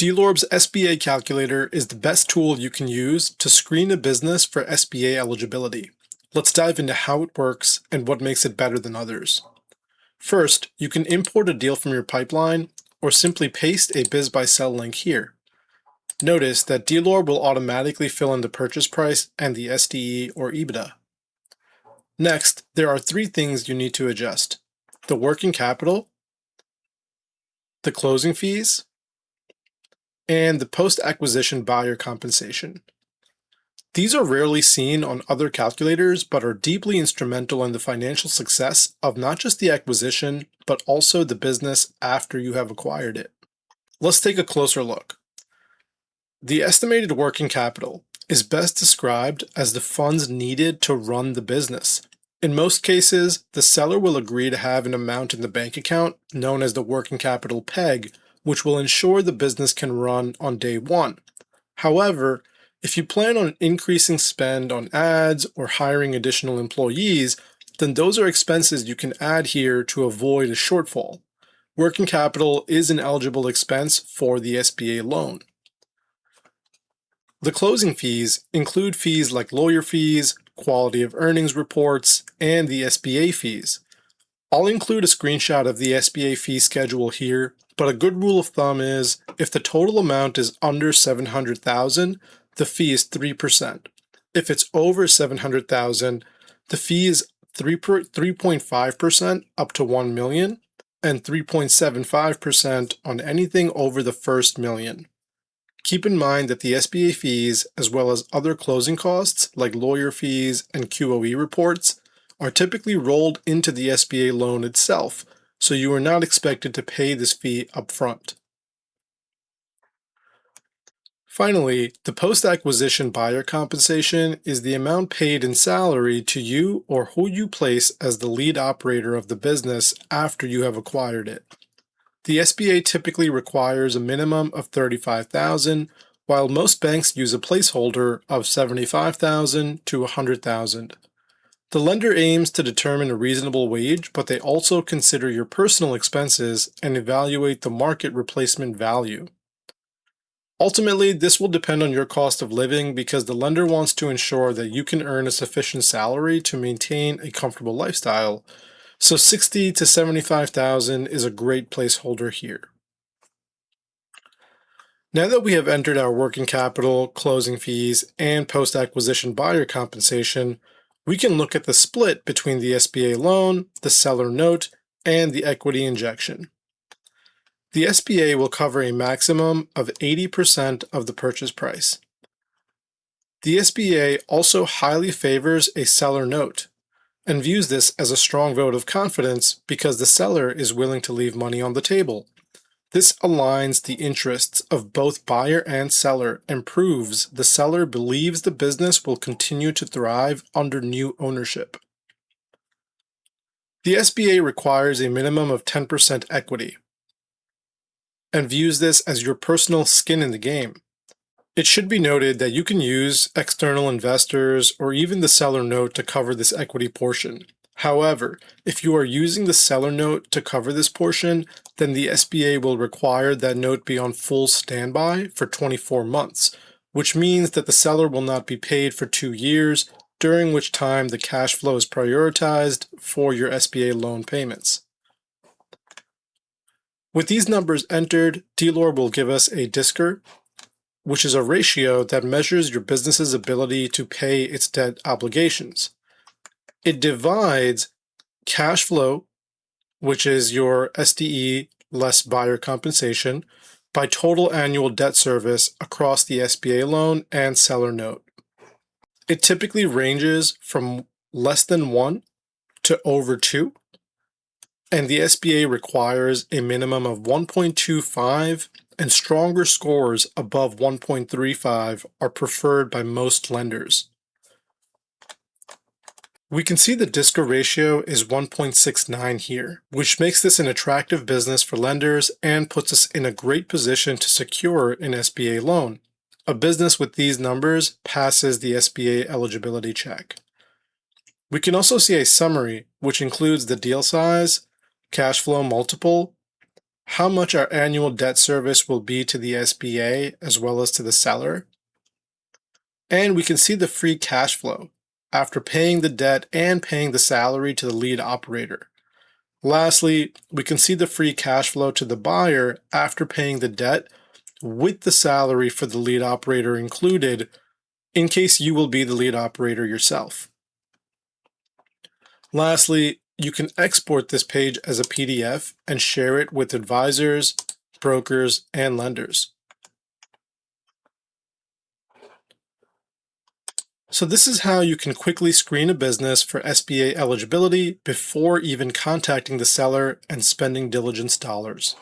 DLorb's SBA Calculator is the best tool you can use to screen a business for SBA eligibility. Let's dive into how it works and what makes it better than others. First, you can import a deal from your pipeline or simply paste a BizBuySell link here. Notice that DLorb will automatically fill in the purchase price and the SDE or EBITDA. Next, there are three things you need to adjust: the working capital, the closing fees, and the post-acquisition buyer compensation. These are rarely seen on other calculators, but are deeply instrumental in the financial success of not just the acquisition, but also the business after you have acquired it. Let's take a closer look. The estimated working capital is best described as the funds needed to run the business. In most cases, the seller will agree to have an amount in the bank account known as the working capital peg, which will ensure the business can run on day one. However, if you plan on increasing spend on ads or hiring additional employees, then those are expenses you can add here to avoid a shortfall. Working capital is an eligible expense for the SBA loan. The closing fees include fees like lawyer fees, quality of earnings reports, and the SBA fees. I'll include a screenshot of the SBA fee schedule here, but a good rule of thumb is if the total amount is under $700,000, the fee is 3%. If it's over $700,000, the fee is 3.5% up to $1 million and 3.75% on anything over the first million. Keep in mind that the SBA fees, as well as other closing costs like lawyer fees and QOE reports, are typically rolled into the SBA loan itself, so you are not expected to pay this fee upfront. Finally, the post-acquisition buyer compensation is the amount paid in salary to you or who you place as the lead operator of the business after you have acquired it. The SBA typically requires a minimum of $35,000, while most banks use a placeholder of $75,000 to $100,000. The lender aims to determine a reasonable wage, but they also consider your personal expenses and evaluate the market replacement value. Ultimately, this will depend on your cost of living because the lender wants to ensure that you can earn a sufficient salary to maintain a comfortable lifestyle. So $60,000 to $75,000 is a great placeholder here. Now that we have entered our working capital, closing fees, and post-acquisition buyer compensation, we can look at the split between the SBA loan, the seller note, and the equity injection. The SBA will cover a maximum of 80% of the purchase price. The SBA also highly favors a seller note and views this as a strong vote of confidence because the seller is willing to leave money on the table. This aligns the interests of both buyer and seller and proves the seller believes the business will continue to thrive under new ownership. The SBA requires a minimum of 10% equity and views this as your personal skin in the game. It should be noted that you can use external investors or even the seller note to cover this equity portion. However, if you are using the seller note to cover this portion, then the SBA will require that note be on full standby for 24 months, which means that the seller will not be paid for 2 years, during which time the cash flow is prioritized for your SBA loan payments. With these numbers entered, DLorb will give us a DSCR, which is a ratio that measures your business's ability to pay its debt obligations. It divides cash flow, which is your SDE less buyer compensation, by total annual debt service across the SBA loan and seller note. It typically ranges from less than 1 to over 2, and the SBA requires a minimum of 1.25, and stronger scores above 1.35 are preferred by most lenders. We can see the DSCR ratio is 1.69 here, which makes this an attractive business for lenders and puts us in a great position to secure an SBA loan. A business with these numbers passes the SBA eligibility check. We can also see a summary, which includes the deal size, cash flow multiple, how much our annual debt service will be to the SBA as well as to the seller, and we can see the free cash flow after paying the debt and paying the salary to the lead operator. Lastly, we can see the free cash flow to the buyer after paying the debt with the salary for the lead operator included, in case you will be the lead operator yourself. Lastly, you can export this page as a PDF and share it with advisors, brokers, and lenders. So this is how you can quickly screen a business for SBA eligibility before even contacting the seller and spending diligence dollars.